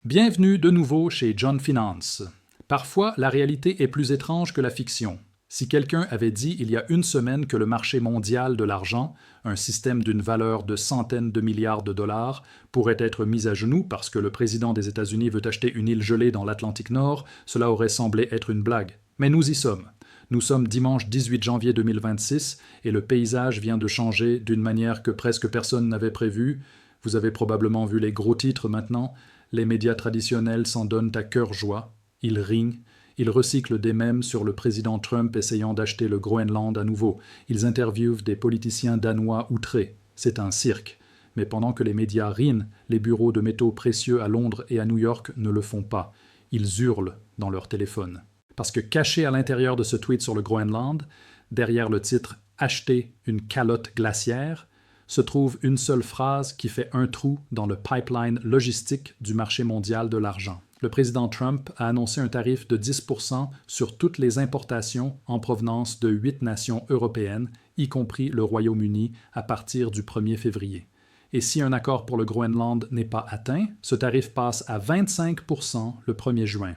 Bienvenue de nouveau chez John Finance. Parfois, la réalité est plus étrange que la fiction. Si quelqu'un avait dit il y a une semaine que le marché mondial de l'argent, un système d'une valeur de centaines de milliards de dollars, pourrait être mis à genoux parce que le président des États-Unis veut acheter une île gelée dans l'Atlantique Nord, cela aurait semblé être une blague. Mais nous y sommes. Nous sommes dimanche 18 janvier 2026 et le paysage vient de changer d'une manière que presque personne n'avait prévue. Vous avez probablement vu les gros titres maintenant. Les médias traditionnels s'en donnent à cœur joie. Ils rient. Ils recyclent des mèmes sur le président Trump essayant d'acheter le Groenland à nouveau. Ils interviewent des politiciens danois outrés. C'est un cirque. Mais pendant que les médias rient, les bureaux de métaux précieux à Londres et à New York ne le font pas. Ils hurlent dans leur téléphone. Parce que caché à l'intérieur de ce tweet sur le Groenland, derrière le titre « Acheter une calotte glaciaire », se trouve une seule phrase qui fait un trou dans le pipeline logistique du marché mondial de l'argent. Le président Trump a annoncé un tarif de 10% sur toutes les importations en provenance de 8 nations européennes, y compris le Royaume-Uni, à partir du 1er février. Et si un accord pour le Groenland n'est pas atteint, ce tarif passe à 25% le 1er juin.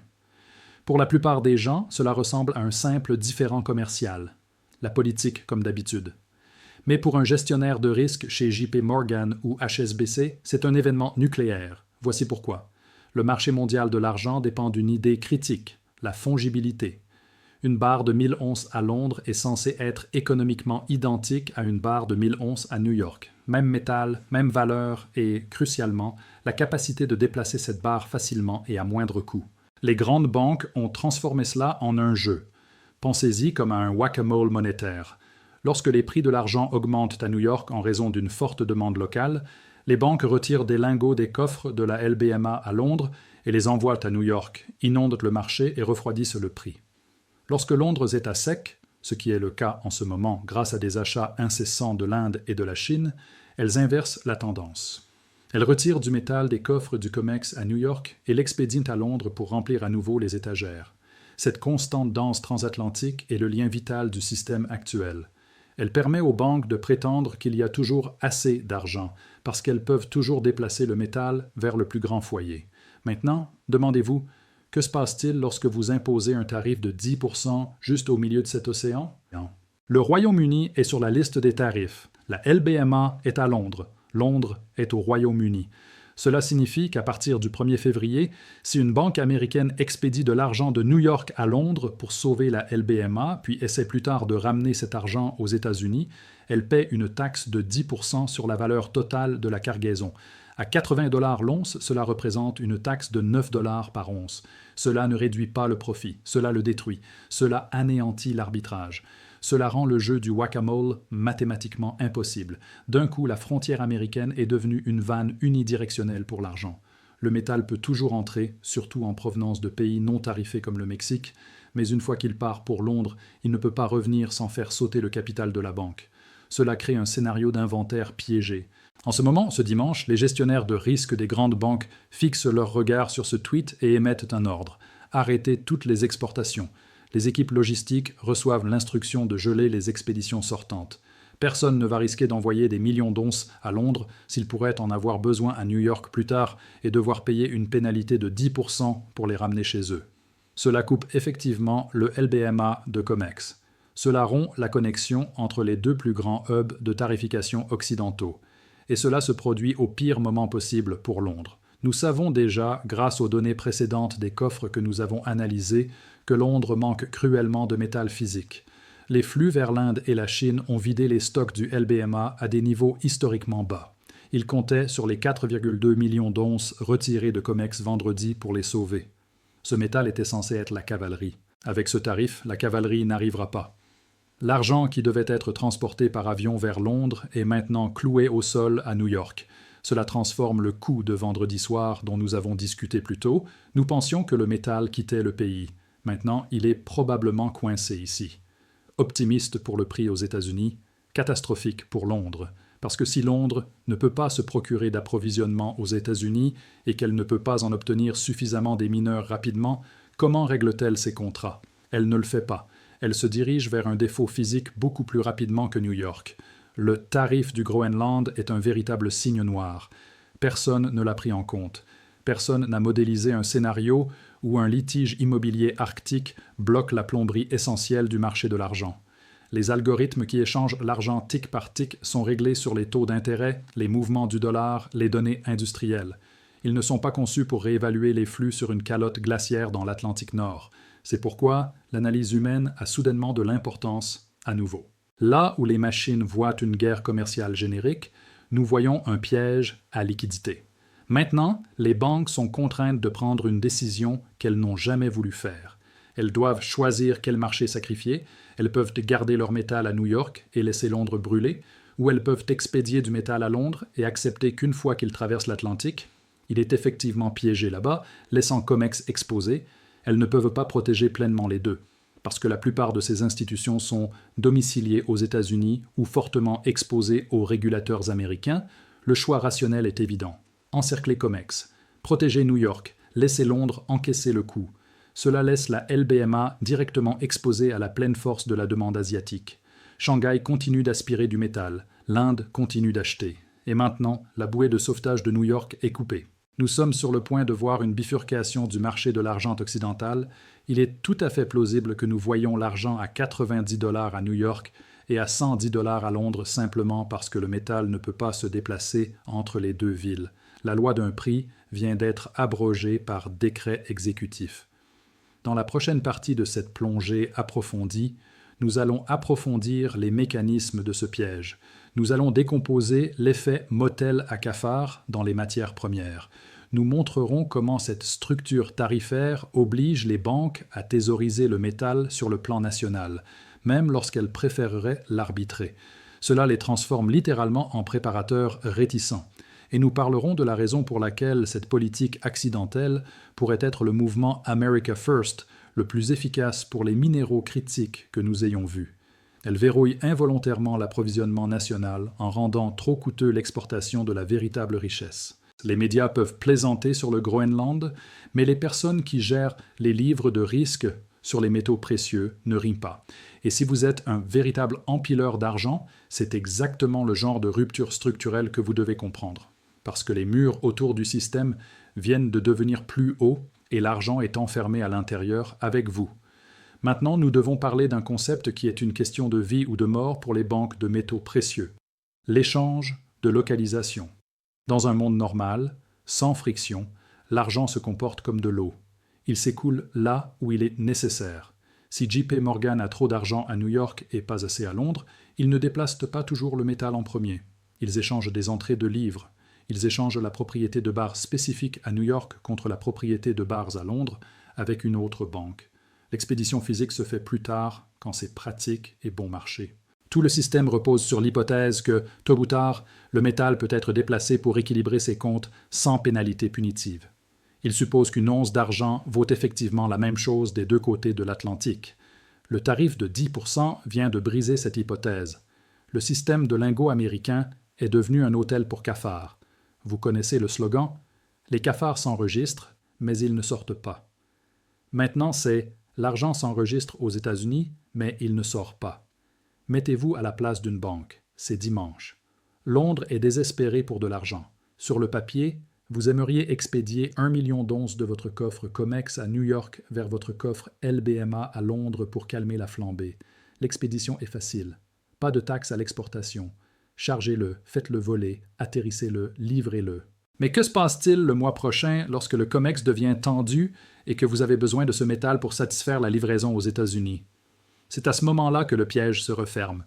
Pour la plupart des gens, cela ressemble à un simple différend commercial. La politique, comme d'habitude. Mais pour un gestionnaire de risque chez JP Morgan ou HSBC, c'est un événement nucléaire. Voici pourquoi. Le marché mondial de l'argent dépend d'une idée critique, la fongibilité. Une barre de 1000 onces à Londres est censée être économiquement identique à une barre de 1000 onces à New York. Même métal, même valeur et, crucialement, la capacité de déplacer cette barre facilement et à moindre coût. Les grandes banques ont transformé cela en un jeu. Pensez-y comme à un whack-a-mole monétaire. Lorsque les prix de l'argent augmentent à New York en raison d'une forte demande locale, les banques retirent des lingots des coffres de la LBMA à Londres et les envoient à New York, inondent le marché et refroidissent le prix. Lorsque Londres est à sec, ce qui est le cas en ce moment grâce à des achats incessants de l'Inde et de la Chine, elles inversent la tendance. Elles retirent du métal des coffres du COMEX à New York et l'expédient à Londres pour remplir à nouveau les étagères. Cette constante danse transatlantique est le lien vital du système actuel. Elle permet aux banques de prétendre qu'il y a toujours assez d'argent, parce qu'elles peuvent toujours déplacer le métal vers le plus grand foyer. Maintenant, demandez-vous, que se passe-t-il lorsque vous imposez un tarif de 10% juste au milieu de cet océan? Non. Le Royaume-Uni est sur la liste des tarifs. La LBMA est à Londres. Londres est au Royaume-Uni. Cela signifie qu'à partir du 1er février, si une banque américaine expédie de l'argent de New York à Londres pour sauver la LBMA, puis essaie plus tard de ramener cet argent aux États-Unis, elle paie une taxe de 10% sur la valeur totale de la cargaison. À 80 $ l'once, cela représente une taxe de 9 $ par once. Cela ne réduit pas le profit, cela le détruit, cela anéantit l'arbitrage. Cela rend le jeu du whack-a-mole mathématiquement impossible. D'un coup, la frontière américaine est devenue une vanne unidirectionnelle pour l'argent. Le métal peut toujours entrer, surtout en provenance de pays non tarifés comme le Mexique, mais une fois qu'il part pour Londres, il ne peut pas revenir sans faire sauter le capital de la banque. Cela crée un scénario d'inventaire piégé. En ce moment, ce dimanche, les gestionnaires de risque des grandes banques fixent leur regard sur ce tweet et émettent un ordre. Arrêtez toutes les exportations. Les équipes logistiques reçoivent l'instruction de geler les expéditions sortantes. Personne ne va risquer d'envoyer des millions d'onces à Londres s'il pourrait en avoir besoin à New York plus tard et devoir payer une pénalité de 10% pour les ramener chez eux. Cela coupe effectivement le LBMA de COMEX. Cela rompt la connexion entre les deux plus grands hubs de tarification occidentaux. Et cela se produit au pire moment possible pour Londres. Nous savons déjà, grâce aux données précédentes des coffres que nous avons analysés, que Londres manque cruellement de métal physique. Les flux vers l'Inde et la Chine ont vidé les stocks du LBMA à des niveaux historiquement bas. Ils comptaient sur les 4,2 millions d'onces retirées de COMEX vendredi pour les sauver. Ce métal était censé être la cavalerie. Avec ce tarif, la cavalerie n'arrivera pas. L'argent qui devait être transporté par avion vers Londres est maintenant cloué au sol à New York. Cela transforme le coup de vendredi soir dont nous avons discuté plus tôt. Nous pensions que le métal quittait le pays. Maintenant, il est probablement coincé ici. Optimiste pour le prix aux États-Unis, catastrophique pour Londres. Parce que si Londres ne peut pas se procurer d'approvisionnement aux États-Unis et qu'elle ne peut pas en obtenir suffisamment des mineurs rapidement, comment règle-t-elle ses contrats? Elle ne le fait pas. Elle se dirige vers un défaut physique beaucoup plus rapidement que New York. Le tarif du Groenland est un véritable signe noir. Personne ne l'a pris en compte. Personne n'a modélisé un scénario où un litige immobilier arctique bloque la plomberie essentielle du marché de l'argent. Les algorithmes qui échangent l'argent tic par tic sont réglés sur les taux d'intérêt, les mouvements du dollar, les données industrielles. Ils ne sont pas conçus pour réévaluer les flux sur une calotte glaciaire dans l'Atlantique Nord. C'est pourquoi l'analyse humaine a soudainement de l'importance à nouveau. Là où les machines voient une guerre commerciale générique, nous voyons un piège à liquidité. Maintenant, les banques sont contraintes de prendre une décision qu'elles n'ont jamais voulu faire. Elles doivent choisir quel marché sacrifier. Elles peuvent garder leur métal à New York et laisser Londres brûler, ou elles peuvent expédier du métal à Londres et accepter qu'une fois qu'il traverse l'Atlantique, il est effectivement piégé là-bas, laissant COMEX exposé. Elles ne peuvent pas protéger pleinement les deux, parce que la plupart de ces institutions sont domiciliées aux États-Unis ou fortement exposées aux régulateurs américains. Le choix rationnel est évident. Encercler COMEX, protéger New York, laisser Londres encaisser le coup. Cela laisse la LBMA directement exposée à la pleine force de la demande asiatique. Shanghai continue d'aspirer du métal, l'Inde continue d'acheter. Et maintenant, la bouée de sauvetage de New York est coupée. Nous sommes sur le point de voir une bifurcation du marché de l'argent occidental. Il est tout à fait plausible que nous voyions l'argent à 90 $ à New York et à 110 $ à Londres simplement parce que le métal ne peut pas se déplacer entre les deux villes. La loi d'un prix vient d'être abrogée par décret exécutif. Dans la prochaine partie de cette plongée approfondie, nous allons approfondir les mécanismes de ce piège. Nous allons décomposer l'effet motel à cafard dans les matières premières. Nous montrerons comment cette structure tarifaire oblige les banques à thésauriser le métal sur le plan national, même lorsqu'elles préféreraient l'arbitrer. Cela les transforme littéralement en préparateurs réticents. Et nous parlerons de la raison pour laquelle cette politique accidentelle pourrait être le mouvement America First, le plus efficace pour les minéraux critiques que nous ayons vus. Elle verrouille involontairement l'approvisionnement national en rendant trop coûteux l'exportation de la véritable richesse. Les médias peuvent plaisanter sur le Groenland, mais les personnes qui gèrent les livres de risque sur les métaux précieux ne rient pas. Et si vous êtes un véritable empileur d'argent, c'est exactement le genre de rupture structurelle que vous devez comprendre. Parce que les murs autour du système viennent de devenir plus hauts et l'argent est enfermé à l'intérieur avec vous. Maintenant, nous devons parler d'un concept qui est une question de vie ou de mort pour les banques de métaux précieux. L'échange de localisation. Dans un monde normal, sans friction, l'argent se comporte comme de l'eau. Il s'écoule là où il est nécessaire. Si JP Morgan a trop d'argent à New York et pas assez à Londres, ils ne déplacent pas toujours le métal en premier. Ils échangent des entrées de livres. Ils échangent la propriété de bars spécifiques à New York contre la propriété de bars à Londres avec une autre banque. L'expédition physique se fait plus tard quand c'est pratique et bon marché. Tout le système repose sur l'hypothèse que, tôt ou tard, le métal peut être déplacé pour équilibrer ses comptes sans pénalité punitive. Il suppose qu'une once d'argent vaut effectivement la même chose des deux côtés de l'Atlantique. Le tarif de 10% vient de briser cette hypothèse. Le système de lingots américain est devenu un hôtel pour cafards. Vous connaissez le slogan « Les cafards s'enregistrent, mais ils ne sortent pas ». Maintenant, c'est « L'argent s'enregistre aux États-Unis, mais il ne sort pas ». Mettez-vous à la place d'une banque. C'est dimanche. Londres est désespéré pour de l'argent. Sur le papier, vous aimeriez expédier 1 million d'onces de votre coffre COMEX à New York vers votre coffre LBMA à Londres pour calmer la flambée. L'expédition est facile. Pas de taxe à l'exportation. Chargez-le, faites-le voler, atterrissez-le, livrez-le. Mais que se passe-t-il le mois prochain lorsque le COMEX devient tendu et que vous avez besoin de ce métal pour satisfaire la livraison aux États-Unis? C'est à ce moment-là que le piège se referme.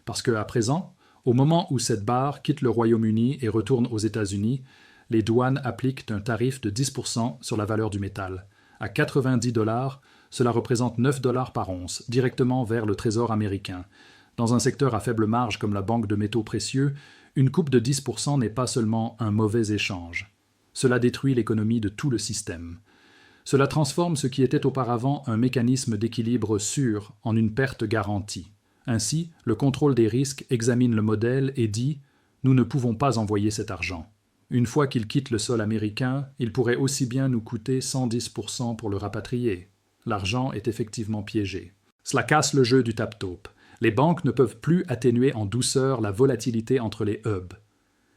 Parce qu'à présent, au moment où cette barre quitte le Royaume-Uni et retourne aux États-Unis, les douanes appliquent un tarif de 10% sur la valeur du métal. À 90 $, cela représente 9 $ par once, directement vers le Trésor américain. Dans un secteur à faible marge comme la banque de métaux précieux, une coupe de 10% n'est pas seulement un mauvais échange. Cela détruit l'économie de tout le système. Cela transforme ce qui était auparavant un mécanisme d'équilibre sûr en une perte garantie. Ainsi, le contrôle des risques examine le modèle et dit « Nous ne pouvons pas envoyer cet argent. Une fois qu'il quitte le sol américain, il pourrait aussi bien nous coûter 110% pour le rapatrier. L'argent est effectivement piégé. Cela casse le jeu du tap-taupe. Les banques ne peuvent plus atténuer en douceur la volatilité entre les hubs.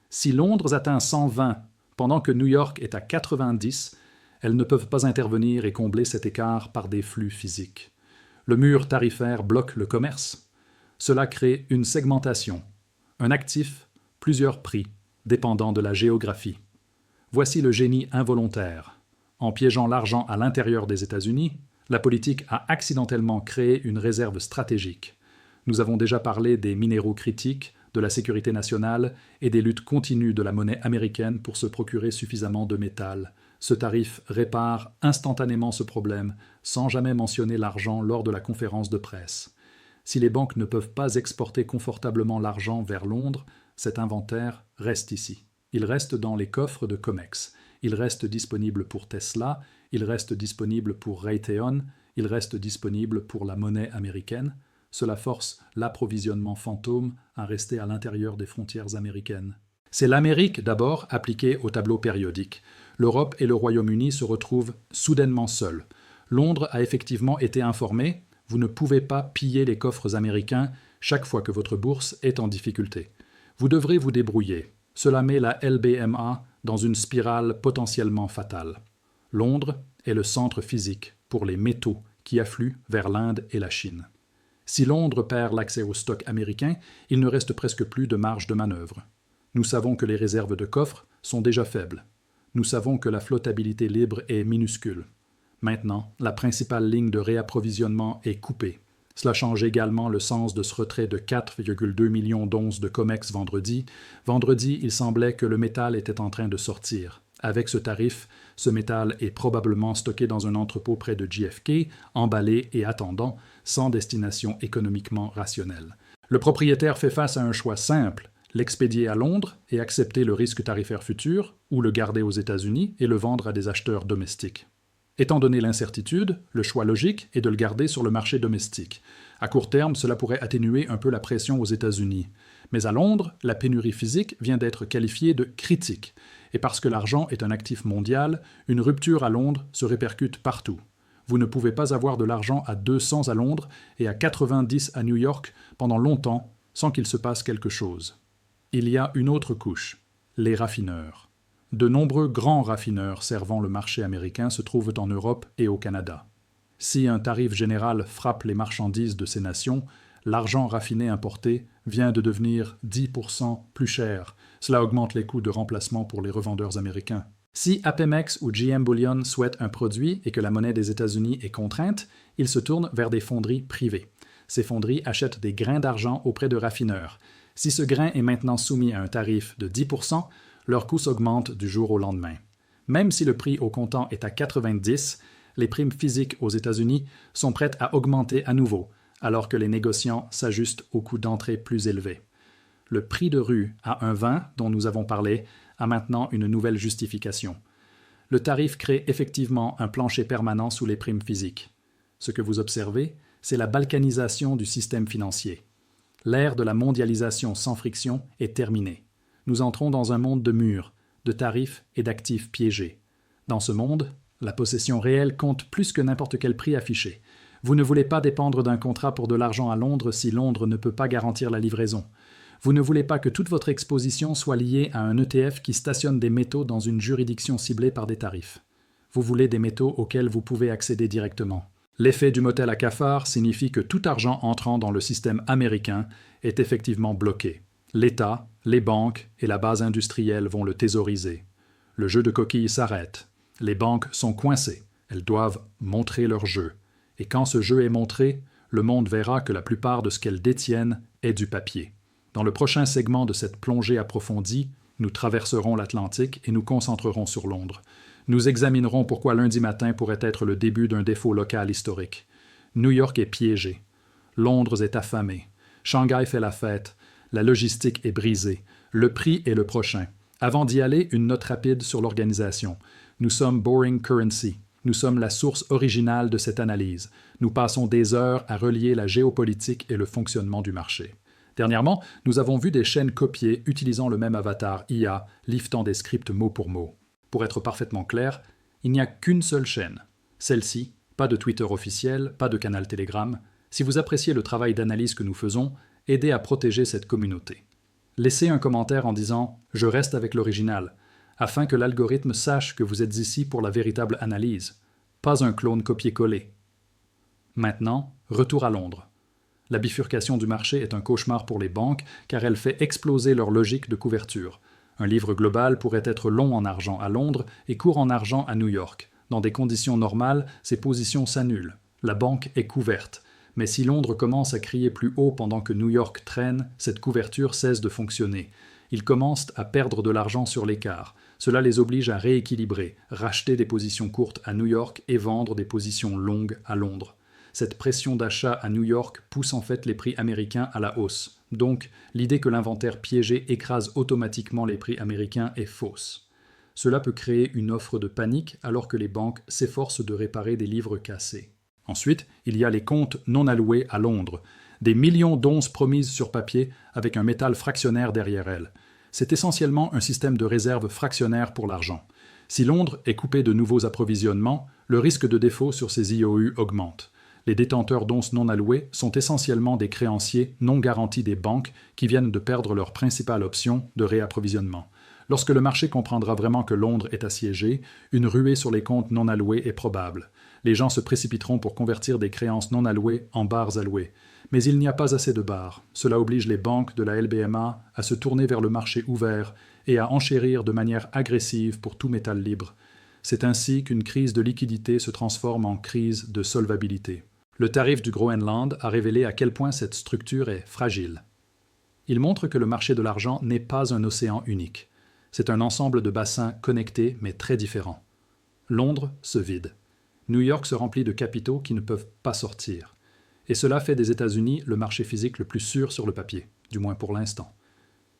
Si Londres atteint 120 Pendant que New York est à 90, elles ne peuvent pas intervenir et combler cet écart par des flux physiques. Le mur tarifaire bloque le commerce. Cela crée une segmentation, un actif, plusieurs prix, dépendant de la géographie. Voici le génie involontaire. En piégeant l'argent à l'intérieur des États-Unis, la politique a accidentellement créé une réserve stratégique. Nous avons déjà parlé des minéraux critiques, de la sécurité nationale et des luttes continues de la monnaie américaine pour se procurer suffisamment de métal. Ce tarif répare instantanément ce problème, sans jamais mentionner l'argent lors de la conférence de presse. Si les banques ne peuvent pas exporter confortablement l'argent vers Londres, cet inventaire reste ici. Il reste dans les coffres de COMEX. Il reste disponible pour Tesla, il reste disponible pour Raytheon, il reste disponible pour la monnaie américaine. Cela force l'approvisionnement fantôme à rester à l'intérieur des frontières américaines. C'est l'Amérique d'abord appliquée au tableau périodique. L'Europe et le Royaume-Uni se retrouvent soudainement seuls. Londres a effectivement été informé, vous ne pouvez pas piller les coffres américains chaque fois que votre bourse est en difficulté. Vous devrez vous débrouiller. Cela met la LBMA dans une spirale potentiellement fatale. Londres est le centre physique pour les métaux qui affluent vers l'Inde et la Chine. Si Londres perd l'accès aux stocks américains, il ne reste presque plus de marge de manœuvre. Nous savons que les réserves de coffres sont déjà faibles. Nous savons que la flottabilité libre est minuscule. Maintenant, la principale ligne de réapprovisionnement est coupée. Cela change également le sens de ce retrait de 4,2 millions d'onces de COMEX vendredi. Vendredi, il semblait que le métal était en train de sortir. Avec ce tarif, ce métal est probablement stocké dans un entrepôt près de JFK, emballé et attendant, sans destination économiquement rationnelle. Le propriétaire fait face à un choix simple, l'expédier à Londres et accepter le risque tarifaire futur, ou le garder aux États-Unis et le vendre à des acheteurs domestiques. Étant donné l'incertitude, le choix logique est de le garder sur le marché domestique. À court terme, cela pourrait atténuer un peu la pression aux États-Unis. Mais à Londres, la pénurie physique vient d'être qualifiée de critique. Et parce que l'argent est un actif mondial, une rupture à Londres se répercute partout. Vous ne pouvez pas avoir de l'argent à 200 à Londres et à 90 à New York pendant longtemps sans qu'il se passe quelque chose. Il y a une autre couche, les raffineurs. De nombreux grands raffineurs servant le marché américain se trouvent en Europe et au Canada. Si un tarif général frappe les marchandises de ces nations, l'argent raffiné importé vient de devenir 10% plus cher. Cela augmente les coûts de remplacement pour les revendeurs américains. Si Apemex ou GM Bullion souhaitent un produit et que la monnaie des États-Unis est contrainte, ils se tournent vers des fonderies privées. Ces fonderies achètent des grains d'argent auprès de raffineurs. Si ce grain est maintenant soumis à un tarif de 10%, leur coût s'augmente du jour au lendemain. Même si le prix au comptant est à 90, les primes physiques aux États-Unis sont prêtes à augmenter à nouveau, alors que les négociants s'ajustent aux coûts d'entrée plus élevés. Le prix de rue à un vin, dont nous avons parlé, a maintenant une nouvelle justification. Le tarif crée effectivement un plancher permanent sous les primes physiques. Ce que vous observez, c'est la balkanisation du système financier. L'ère de la mondialisation sans friction est terminée. Nous entrons dans un monde de murs, de tarifs et d'actifs piégés. Dans ce monde, la possession réelle compte plus que n'importe quel prix affiché. Vous ne voulez pas dépendre d'un contrat pour de l'argent à Londres si Londres ne peut pas garantir la livraison. Vous ne voulez pas que toute votre exposition soit liée à un ETF qui stationne des métaux dans une juridiction ciblée par des tarifs. Vous voulez des métaux auxquels vous pouvez accéder directement. L'effet du motel à cafard signifie que tout argent entrant dans le système américain est effectivement bloqué. L'État, les banques et la base industrielle vont le thésauriser. Le jeu de coquilles s'arrête. Les banques sont coincées. Elles doivent montrer leur jeu. Et quand ce jeu est montré, le monde verra que la plupart de ce qu'elles détiennent est du papier. Dans le prochain segment de cette plongée approfondie, nous traverserons l'Atlantique et nous concentrerons sur Londres. Nous examinerons pourquoi lundi matin pourrait être le début d'un défaut local historique. New York est piégé. Londres est affamé. Shanghai fait la fête. La logistique est brisée. Le prix est le prochain. Avant d'y aller, une note rapide sur l'organisation. Nous sommes Boring Currency. Nous sommes la source originale de cette analyse. Nous passons des heures à relier la géopolitique et le fonctionnement du marché. Dernièrement, nous avons vu des chaînes copiées utilisant le même avatar IA, liftant des scripts mot pour mot. Pour être parfaitement clair, il n'y a qu'une seule chaîne. Celle-ci, pas de Twitter officiel, pas de canal Telegram. Si vous appréciez le travail d'analyse que nous faisons, aidez à protéger cette communauté. Laissez un commentaire en disant « Je reste avec l'original ». afin que l'algorithme sache que vous êtes ici pour la véritable analyse, pas un clone copié-collé. Maintenant, retour à Londres. La bifurcation du marché est un cauchemar pour les banques car elle fait exploser leur logique de couverture. Un livre global pourrait être long en argent à Londres et court en argent à New York. Dans des conditions normales, ces positions s'annulent. La banque est couverte. Mais si Londres commence à crier plus haut pendant que New York traîne, cette couverture cesse de fonctionner. Ils commencent à perdre de l'argent sur l'écart. Cela les oblige à rééquilibrer, racheter des positions courtes à New York et vendre des positions longues à Londres. Cette pression d'achat à New York pousse en fait les prix américains à la hausse. Donc, l'idée que l'inventaire piégé écrase automatiquement les prix américains est fausse. Cela peut créer une offre de panique alors que les banques s'efforcent de réparer des livres cassés. Ensuite, il y a les comptes non alloués à Londres. Des millions d'onces promises sur papier avec un métal fractionnaire derrière elles. C'est essentiellement un système de réserve fractionnaire pour l'argent. Si Londres est coupé de nouveaux approvisionnements, le risque de défaut sur ces IOU augmente. Les détenteurs d'onces non allouées sont essentiellement des créanciers non garantis des banques qui viennent de perdre leur principale option de réapprovisionnement. Lorsque le marché comprendra vraiment que Londres est assiégé, une ruée sur les comptes non alloués est probable. Les gens se précipiteront pour convertir des créances non allouées en barres allouées. Mais il n'y a pas assez de barres. Cela oblige les banques de la LBMA à se tourner vers le marché ouvert et à enchérir de manière agressive pour tout métal libre. C'est ainsi qu'une crise de liquidité se transforme en crise de solvabilité. Le tarif du Groenland a révélé à quel point cette structure est fragile. Il montre que le marché de l'argent n'est pas un océan unique. C'est un ensemble de bassins connectés mais très différents. Londres se vide. New York se remplit de capitaux qui ne peuvent pas sortir. Et cela fait des États-Unis le marché physique le plus sûr sur le papier, du moins pour l'instant.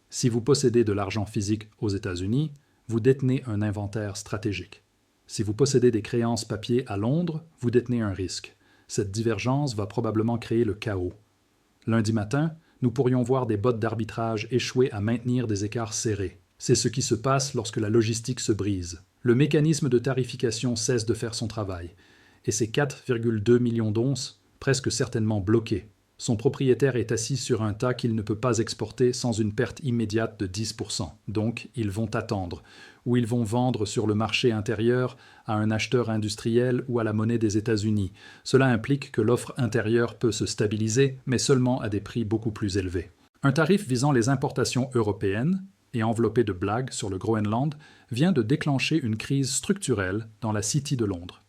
Si vous possédez de l'argent physique aux États-Unis, vous détenez un inventaire stratégique. Si vous possédez des créances papier à Londres, vous détenez un risque. Cette divergence va probablement créer le chaos. Lundi matin, nous pourrions voir des bots d'arbitrage échouer à maintenir des écarts serrés. C'est ce qui se passe lorsque la logistique se brise. Le mécanisme de tarification cesse de faire son travail, et ces 4,2 millions d'onces, presque certainement bloquées. Son propriétaire est assis sur un tas qu'il ne peut pas exporter sans une perte immédiate de 10%. Donc, ils vont attendre, ou ils vont vendre sur le marché intérieur à un acheteur industriel ou à la monnaie des États-Unis. Cela implique que l'offre intérieure peut se stabiliser, mais seulement à des prix beaucoup plus élevés. Un tarif visant les importations européennes, et enveloppé de blagues sur le Groenland, vient de déclencher une crise structurelle dans la City de Londres.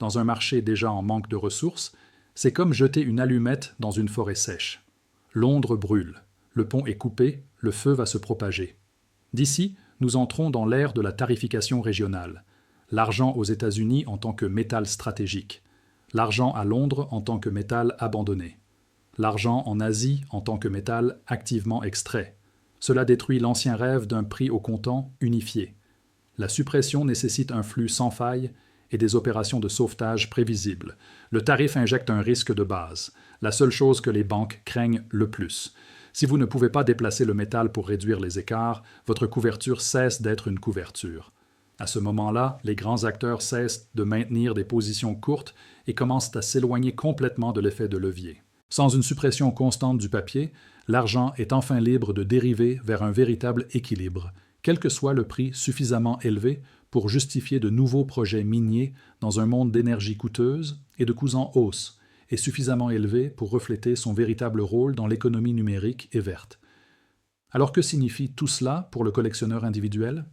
Dans un marché déjà en manque de ressources, c'est comme jeter une allumette dans une forêt sèche. Londres brûle, le pont est coupé, le feu va se propager. D'ici, nous entrons dans l'ère de la tarification régionale. L'argent aux États-Unis en tant que métal stratégique. L'argent à Londres en tant que métal abandonné. L'argent en Asie en tant que métal activement extrait. Cela détruit l'ancien rêve d'un prix au comptant unifié. La suppression nécessite un flux sans faille et des opérations de sauvetage prévisibles. Le tarif injecte un risque de base, la seule chose que les banques craignent le plus. Si vous ne pouvez pas déplacer le métal pour réduire les écarts, votre couverture cesse d'être une couverture. À ce moment-là, les grands acteurs cessent de maintenir des positions courtes et commencent à s'éloigner complètement de l'effet de levier. Sans une suppression constante du papier, l'argent est enfin libre de dériver vers un véritable équilibre, quel que soit le prix suffisamment élevé pour justifier de nouveaux projets miniers dans un monde d'énergie coûteuse et de coûts en hausse, et suffisamment élevé pour refléter son véritable rôle dans l'économie numérique et verte. Alors que signifie tout cela pour le collectionneur individuel?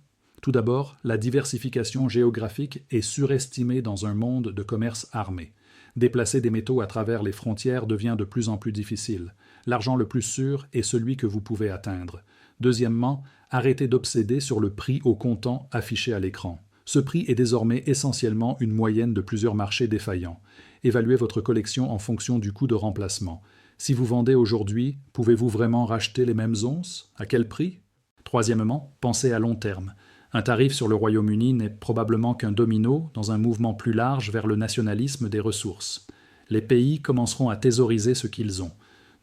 Tout d'abord, la diversification géographique est surestimée dans un monde de commerce armé. Déplacer des métaux à travers les frontières devient de plus en plus difficile. L'argent le plus sûr est celui que vous pouvez atteindre. Deuxièmement, arrêtez d'obséder sur le prix au comptant affiché à l'écran. Ce prix est désormais essentiellement une moyenne de plusieurs marchés défaillants. Évaluez votre collection en fonction du coût de remplacement. Si vous vendez aujourd'hui, pouvez-vous vraiment racheter les mêmes onces? À quel prix? Troisièmement, pensez à long terme. Un tarif sur le Royaume-Uni n'est probablement qu'un domino dans un mouvement plus large vers le nationalisme des ressources. Les pays commenceront à thésauriser ce qu'ils ont.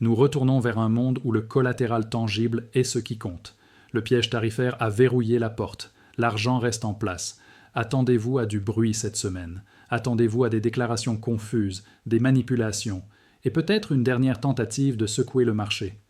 Nous retournons vers un monde où le collatéral tangible est ce qui compte. Le piège tarifaire a verrouillé la porte. L'argent reste en place. Attendez-vous à du bruit cette semaine. Attendez-vous à des déclarations confuses, des manipulations, et peut-être une dernière tentative de secouer le marché.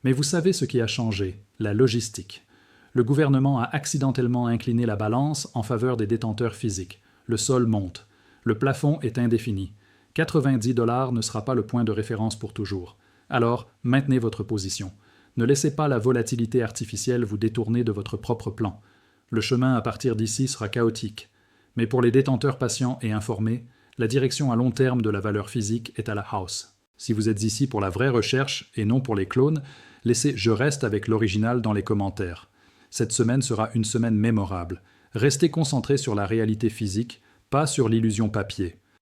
Mais vous savez ce qui a changé, la logistique. Le gouvernement a accidentellement incliné la balance en faveur des détenteurs physiques. Le sol monte. Le plafond est indéfini. 90 $ ne sera pas le point de référence pour toujours. Alors, maintenez votre position. Ne laissez pas la volatilité artificielle vous détourner de votre propre plan. Le chemin à partir d'ici sera chaotique. Mais pour les détenteurs patients et informés, la direction à long terme de la valeur physique est à la hausse. Si vous êtes ici pour la vraie recherche et non pour les clones, laissez « Je reste » avec l'original dans les commentaires. Cette semaine sera une semaine mémorable. Restez concentré sur la réalité physique, pas sur l'illusion papier.